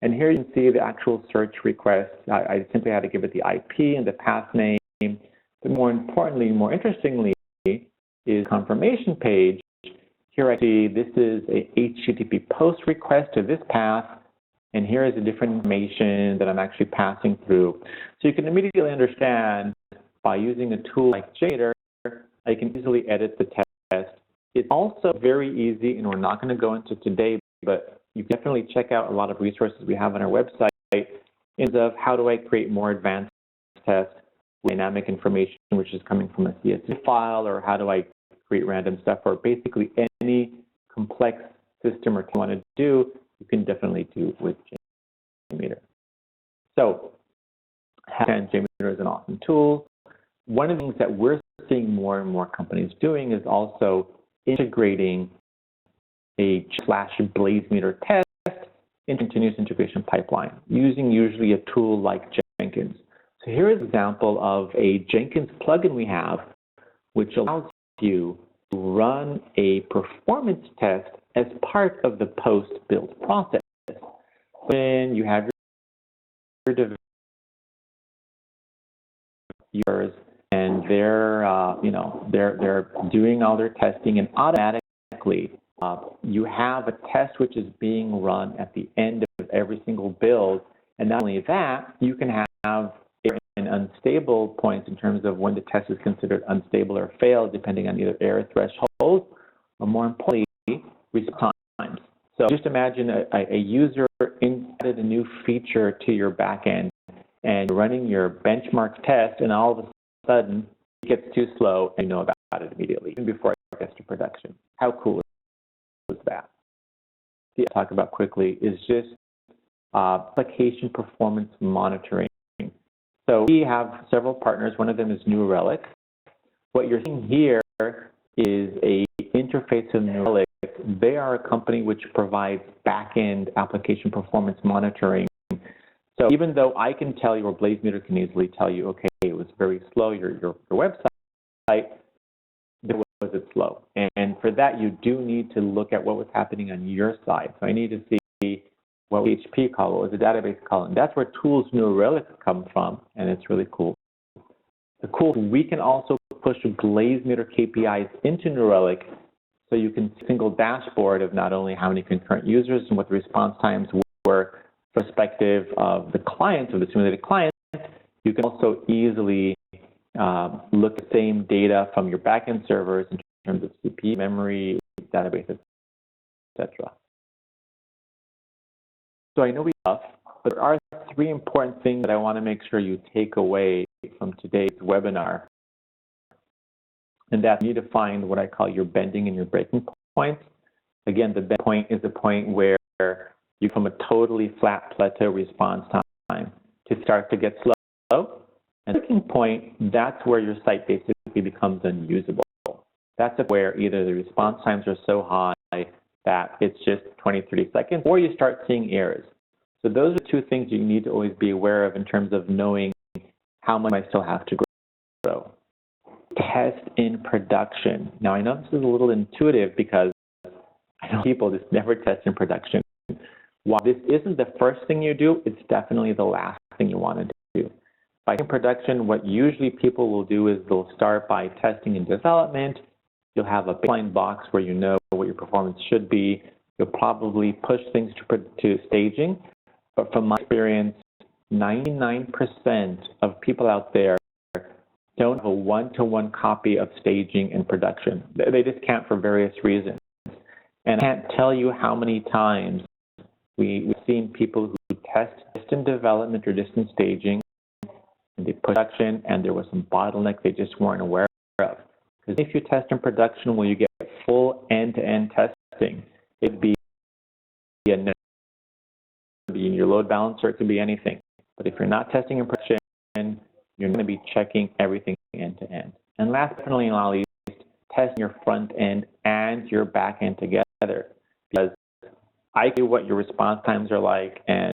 And here you can see the actual search request. I simply had to give it the IP and the path name. But more importantly, more interestingly, is confirmation page. Here I see this is a HTTP post request to this path, and here is the different information that I'm actually passing through. So you can immediately understand by using a tool like JMeter, I can easily edit the test. It's also very easy, and we're not going to go into today, but you can definitely check out a lot of resources we have on our website in terms of how do I create more advanced tests with dynamic information which is coming from a CSV file, or how do I create random stuff, or basically any complex system or you want to do, you can definitely do with JMeter. So JMeter is an awesome tool. One of the things that we're seeing more and more companies doing is also integrating a /BlazeMeter test into continuous integration pipeline, using usually a tool like Jenkins. So here is an example of a Jenkins plugin we have, which allows you to run a performance test as part of the post-build process. When you have your users, and they're, they're doing all their testing, and automatically you have a test which is being run at the end of every single build. And not only that, you can have an unstable points in terms of when the test is considered unstable or failed, depending on either error threshold or, more importantly, response times. So just imagine a user added a new feature to your backend, and you're running your benchmark test, and all of a sudden it gets too slow, and you know about it immediately, even before it gets to production. How cool is that? The I'll talk about quickly is just application performance monitoring. So we have several partners. One of them is New Relic. What you're seeing here is a interface of New Relic. They are a company which provides back-end application performance monitoring. So even though I can tell you, or BlazeMeter can easily tell you, okay, it was very slow, your website, was it slow? And for that, you do need to look at what was happening on your side. So I need to see what PHP call, what was the database call, and that's where tools New Relic come from, and it's really cool. The cool, we can also push BlazeMeter KPIs into New Relic, so you can see a single dashboard of not only how many concurrent users and what the response times were perspective of the client, of the simulated client. You can also easily look at the same data from your backend servers in terms of CPU, memory, databases, etc. So I know we have, but there are three important things that I want to make sure you take away from today's webinar. And that you need to find what I call your bending and your breaking points. Again, the bend point is the point where you from a totally flat plateau response time to start to get slow. And the breaking point, that's where your site basically becomes unusable. That's where either the response times are so high that it's just 20, 30 seconds, or you start seeing errors. So those are two things you need to always be aware of in terms of knowing how much I still have to grow. Test in production. Now, I know this is a little intuitive because I know people just never test in production. While this isn't the first thing you do, it's definitely the last thing you want to do. By in production, what usually people will do is they'll start by testing in development. You'll have a baseline box where you know what your performance should be. You'll probably push things to staging. But from my experience, 99% of people out there don't have a one-to-one copy of staging and production. They just can't for various reasons. And I can't tell you how many times we've seen people who test distant development or distant staging, and they production, and there was some bottleneck they just weren't aware of. Because if you test in production, will you get full end-to-end testing? It'd be in your load balancer, it could be anything. But if you're not testing in production, you're going to be checking everything end-to-end. And last but not least, test your front end and your back end together. Because I know what your response times are like, and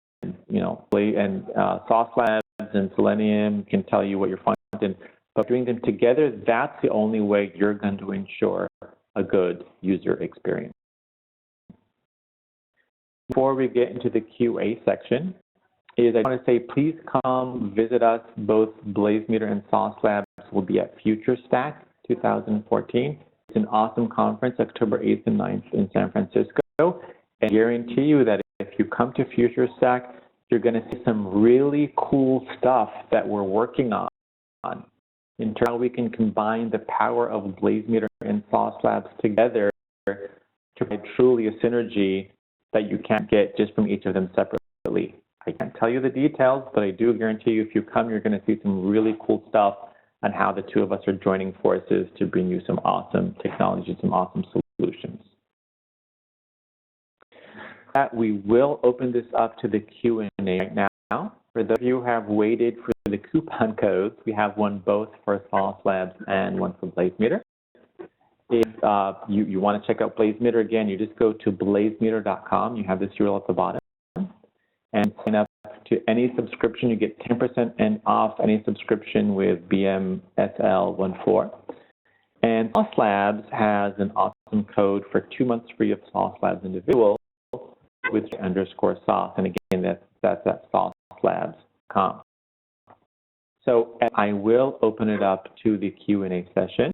Sauce Labs and Selenium can tell you what your front end. But doing them together, that's the only way you're going to ensure a good user experience. Before we get into the QA section, I want to say please come visit us. Both BlazeMeter and Sauce Labs will be at FutureStack 2014. It's an awesome conference, October 8th and 9th in San Francisco. And I guarantee you that if you come to FutureStack, you're going to see some really cool stuff that we're working on in terms of how we can combine the power of BlazeMeter and Sauce Labs together to provide truly a synergy that you can't get just from each of them separately. I can't tell you the details, but I do guarantee you if you come, you're going to see some really cool stuff on how the two of us are joining forces to bring you some awesome technology, some awesome solutions. We will open this up to the Q&A right now. For those of you who have waited for the coupon codes, we have one both for Sauce Labs and one for BlazeMeter. If you want to check out BlazeMeter again, you just go to blazemeter.com. You have this URL at the bottom. And sign up to any subscription. You get 10% off any subscription with BMSL14. And Sauce Labs has an awesome code for 2 months free of Sauce Labs individual with _sauce. And again, that's at saucelabs.com. So I will open it up to the Q&A session.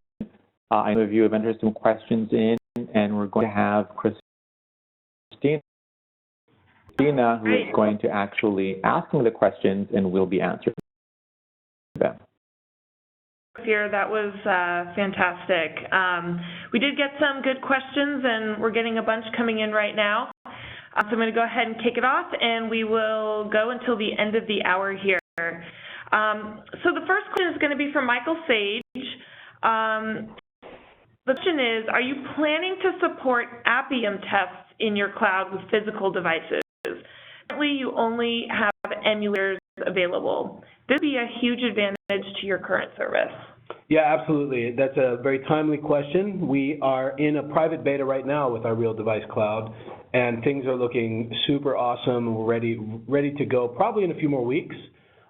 I know you have entered some questions in, and we're going to have Christina, who is going to actually ask me the questions, and we'll be answering them. Here, that was fantastic. We did get some good questions, and we're getting a bunch coming in right now. So I'm going to go ahead and kick it off, and we will go until the end of the hour here. So the first question is going to be from Michael Sage. The question is, are you planning to support Appium tests in your cloud with physical devices? Currently, you only have emulators available. This would be a huge advantage to your current service. Yeah, absolutely. That's a very timely question. We are in a private beta right now with our Real Device Cloud, and things are looking super awesome. We're ready to go probably in a few more weeks,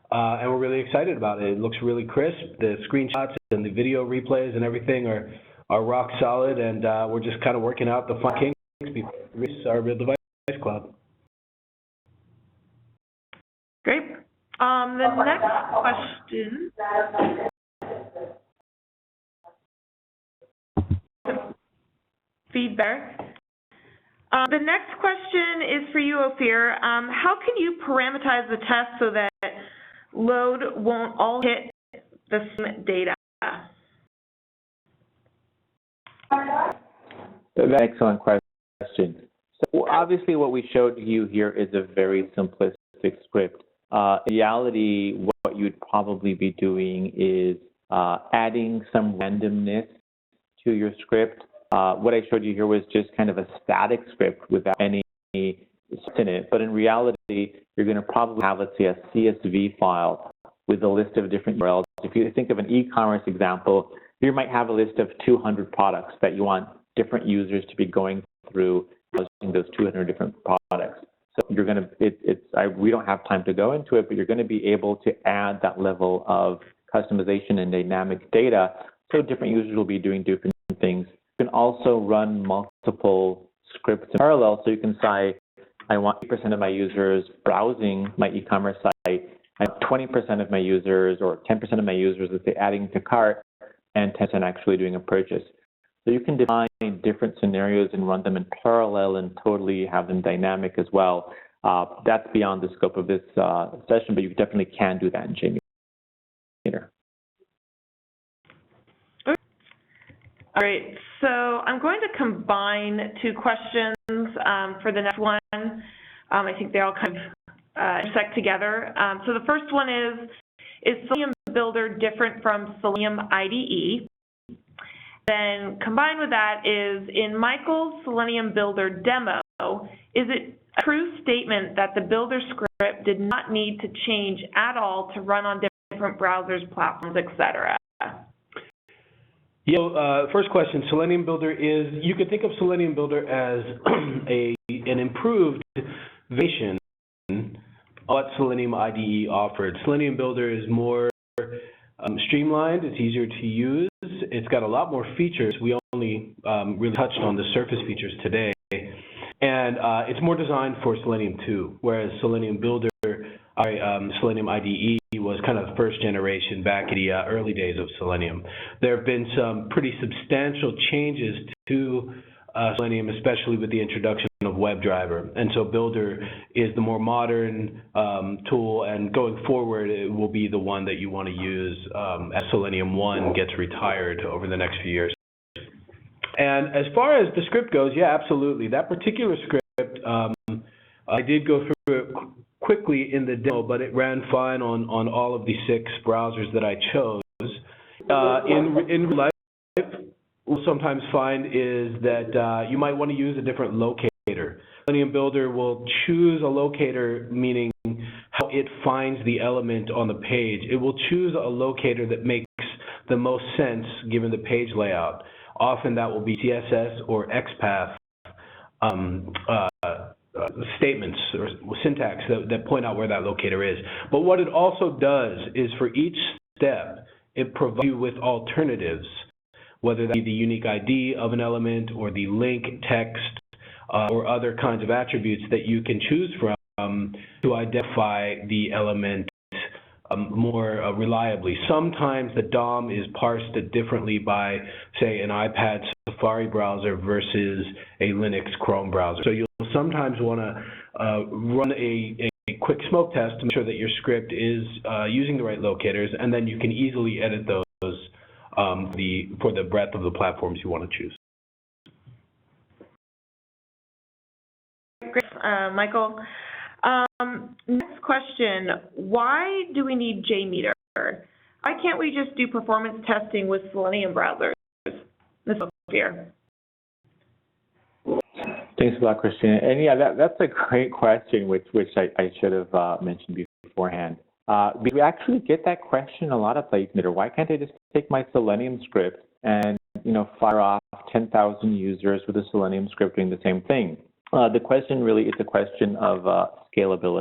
and we're really excited about it. It looks really crisp. The screenshots and the video replays and everything are rock solid, and we're just kind of working out the fun kinks before we release our Real Device Cloud. Great. The next question. Feedback. The next question is for you, Ophir. How can you parameterize the test so that load won't all hit the same data? That's an excellent question. So obviously what we showed you here is a very simplistic script. In reality, what you'd probably be doing is adding some randomness to your script. What I showed you here was just kind of a static script without any in it. But in reality, you're going to probably have, let's say, a CSV file with a list of different URLs. If you think of an e-commerce example, you might have a list of 200 products that you want different users to be going through those 200 different products. So you're going to, we don't have time to go into it, but you're going to be able to add that level of customization and dynamic data so different users will be doing different things. You can also run multiple scripts in parallel, so you can say, I want 8% of my users browsing my e-commerce site, I want 20% of my users or 10% of my users, let's say, adding to cart, and 10% actually doing a purchase. So you can define different scenarios and run them in parallel and totally have them dynamic as well. That's beyond the scope of this session, but you definitely can do that in JMeter. All right, so I'm going to combine two questions for the next one. I think they all kind of intersect together. So the first one is Selenium Builder different from Selenium IDE? Then combined with that is, in Michael's Selenium Builder demo, is it a true statement that the Builder script did not need to change at all to run on different browsers, platforms, etc.? Yeah, first question, Selenium Builder is, you could think of Selenium Builder as an improved version of what Selenium IDE offered. Selenium Builder is more streamlined, it's easier to use, it's got a lot more features. We only really touched on the surface features today. And it's more designed for Selenium 2, whereas Selenium Builder, Selenium IDE was kind of the first generation back in the early days of Selenium. There have been some pretty substantial changes to Selenium, especially with the introduction of WebDriver. And so Builder is the more modern tool, and going forward, it will be the one that you want to use as Selenium 1 gets retired over the next few years. And as far as the script goes, yeah, absolutely. That particular script, I did go through it quickly in the demo, but it ran fine on all of the 6 browsers that I chose. In real life, what we'll sometimes find is that you might want to use a different locator. Selenium Builder will choose a locator, meaning how it finds the element on the page. It will choose a locator that makes the most sense given the page layout. Often that will be CSS or XPath statements or syntax that point out where that locator is. But what it also does is, for each step, it provides you with alternatives, whether that be the unique ID of an element or the link text or other kinds of attributes that you can choose from to identify the element more reliably. Sometimes the DOM is parsed differently by, say, an iPad Safari browser versus a Linux Chrome browser. So you'll sometimes want to run a quick smoke test to make sure that your script is using the right locators, and then you can easily edit those for the breadth of the platforms you want to choose. Great, Michael. Next question, why do we need JMeter? Why can't we just do performance testing with Selenium browsers? This is here. Thanks a lot, Christian. And yeah, that's a great question, which I should have mentioned beforehand. We actually get that question a lot of BlazeMeter. Why can't I just take my Selenium script and fire off 10,000 users with a Selenium script doing the same thing? The question really is a question of scalability.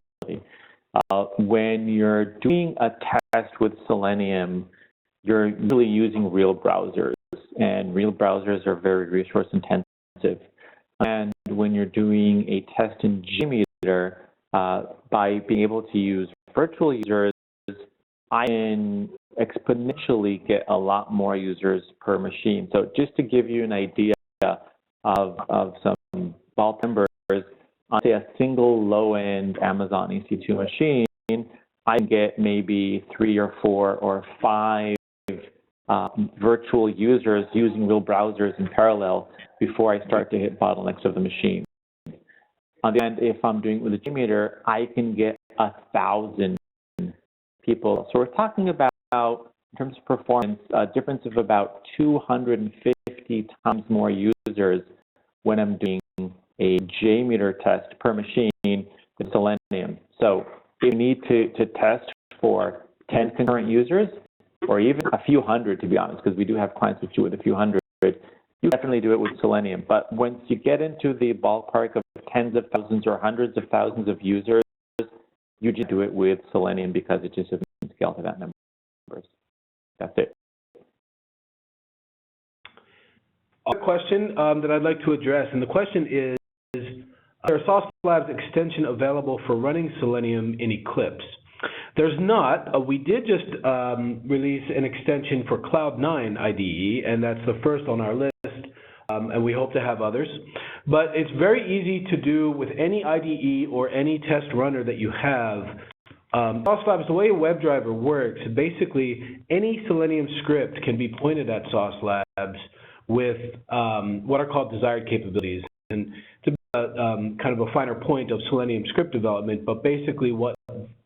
When you're doing a test with Selenium, you're usually using real browsers, and real browsers are very resource intensive. And when you're doing a test in JMeter, by being able to use virtual users, I can exponentially get a lot more users per machine. So just to give you an idea of some ballpark numbers, on say a single low-end Amazon EC2 machine, I can get maybe 3 or 4 or 5 virtual users using real browsers in parallel before I start to hit bottlenecks of the machine. On the end, if I'm doing it with a JMeter, I can get 1,000 people. So we're talking about, in terms of performance, a difference of about 250 times more users when I'm doing a JMeter test per machine with Selenium. So if you need to test for 10 concurrent users, or even a few hundred, to be honest, because we do have clients which do it with a few hundred, you definitely do it with Selenium. But once you get into the ballpark of tens of thousands or hundreds of thousands of users, you just do it with Selenium because it just doesn't scale to that number. That's it. A question that I'd like to address, and the question is there a Sauce Labs extension available for running Selenium in Eclipse? There's not. We did just release an extension for Cloud9 IDE, and that's the first on our list, and we hope to have others. But it's very easy to do with any IDE or any test runner that you have. Sauce Labs, the way a WebDriver works, basically any Selenium script can be pointed at Sauce Labs with what are called desired capabilities. And it's kind of a finer point of Selenium script development, but basically what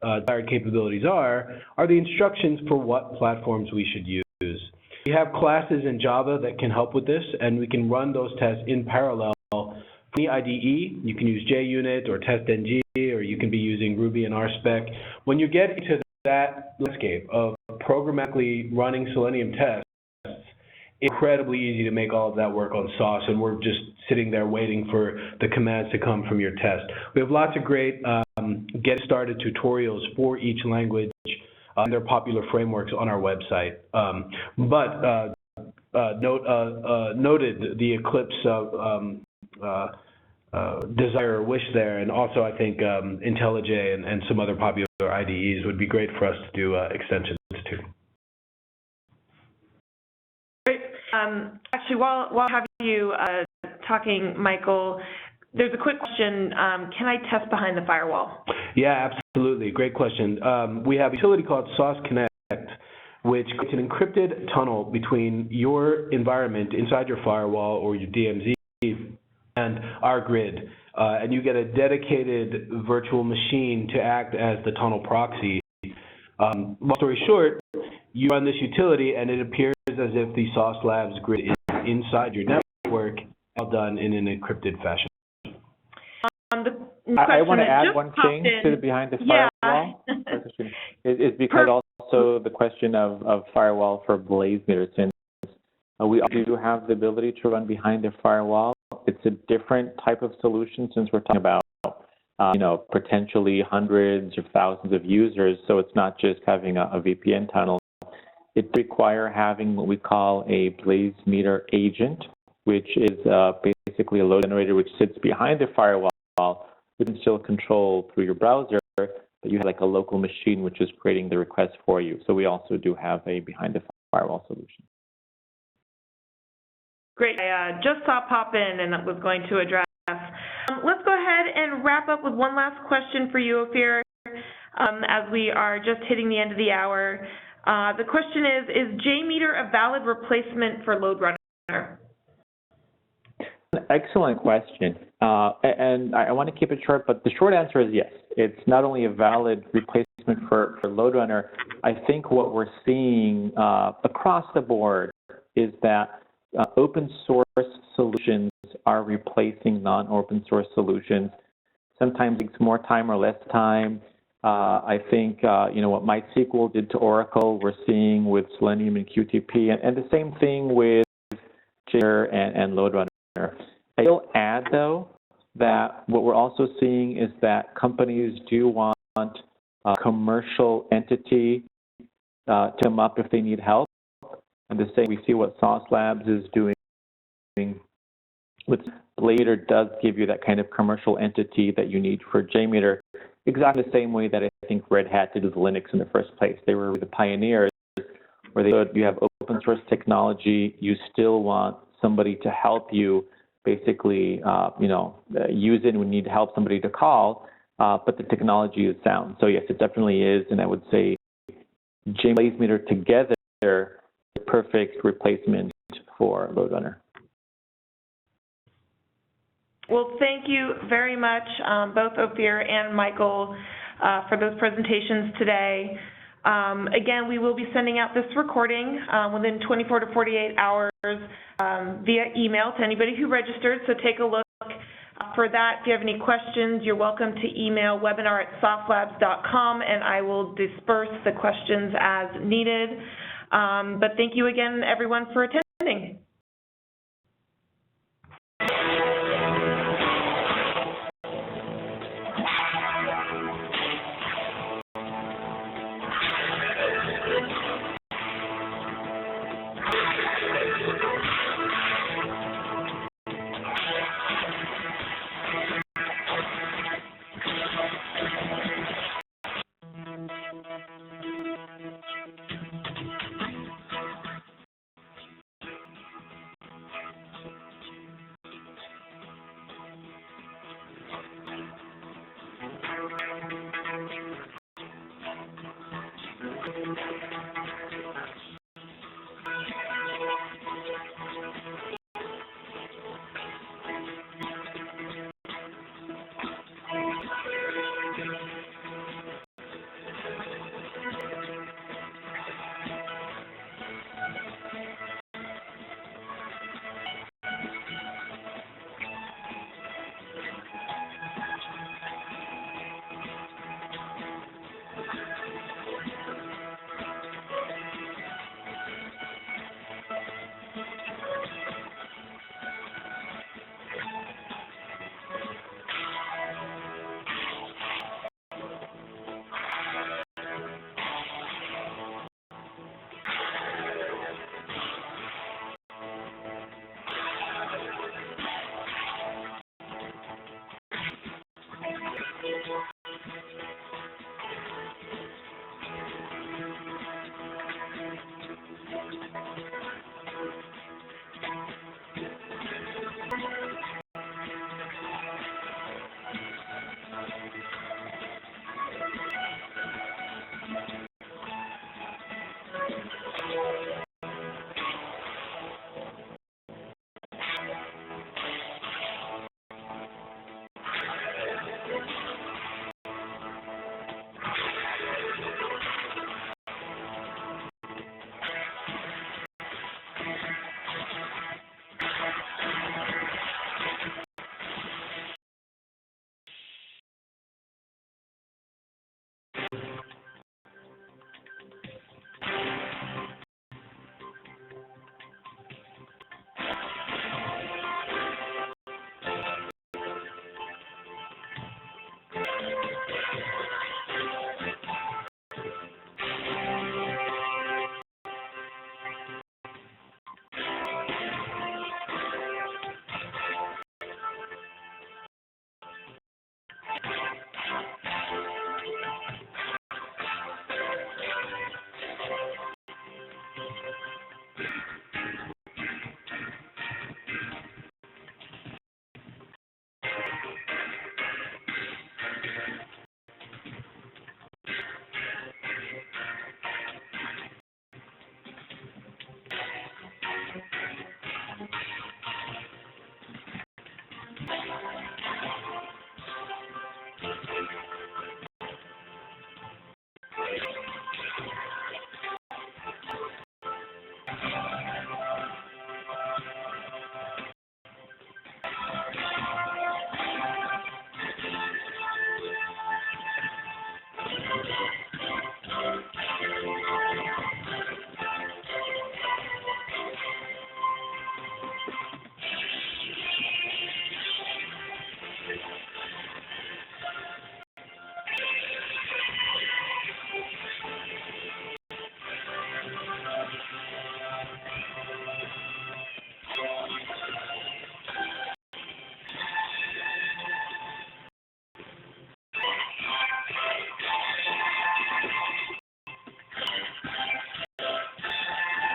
desired capabilities are the instructions for what platforms we should use. We have classes in Java that can help with this, and we can run those tests in parallel. For the IDE, you can use JUnit or TestNG, or you can be using Ruby and RSpec. When you get into that landscape of programmatically running Selenium tests, it's incredibly easy to make all of that work on Sauce, and we're just sitting there waiting for the commands to come from your test. We have lots of great get started tutorials for each language and their popular frameworks on our website. Noted the Eclipse desire or wish there, and also I think IntelliJ and some other popular IDEs would be great for us to do extensions to. Great. Actually, while I have you talking, Michael, there's a quick question. Can I test behind the firewall? Yeah, absolutely. Great question. We have a utility called Sauce Connect, which creates an encrypted tunnel between your environment inside your firewall or your DMZ and our grid. And you get a dedicated virtual machine to act as the tunnel proxy. Long story short, you run this utility and it appears as if the Sauce Labs grid is inside your network, all done in an encrypted fashion. I want to add one thing to the behind the firewall. Is because also the question of firewall for BlazeMeter, since we do have the ability to run behind the firewall. It's a different type of solution since we're talking about potentially hundreds of thousands of users. So it's not just having a VPN tunnel. It requires having what we call a BlazeMeter agent, which is basically a load generator which sits behind the firewall. You can still control through your browser, but you have like a local machine which is creating the request for you. So we also do have a behind the firewall solution. Great. I just saw pop in and was going to address. Let's go ahead and wrap up with one last question for you, Ophir, as we are just hitting the end of the hour. The question is JMeter a valid replacement for LoadRunner? Excellent question. And I want to keep it short, but the short answer is yes. It's not only a valid replacement for LoadRunner. I think what we're seeing across the board is that open source solutions are replacing non-open source solutions. Sometimes it takes more time or less time. I think, what MySQL did to Oracle, we're seeing with Selenium and QTP, and the same thing with JMeter and LoadRunner. I will add, though, that what we're also seeing is that companies do want a commercial entity to come up if they need help. And the same, we see what Sauce Labs is doing. With BlazeMeter does give you that kind of commercial entity that you need for JMeter, exactly the same way that I think Red Hat did with Linux in the first place. They were the pioneers, where you have open source technology, you still want somebody to help you basically, use it when you need to help somebody to call, but the technology is sound. So yes, it definitely is, and I would say BlazeMeter together is a perfect replacement for LoadRunner. Well, thank you very much, both Ophir and Michael, for those presentations today. Again, we will be sending out this recording within 24 to 48 hours via email to anybody who registered, so take a look for that. If you have any questions, you're welcome to email webinar@softlabs.com, and I will disperse the questions as needed. But thank you again, everyone, for attending.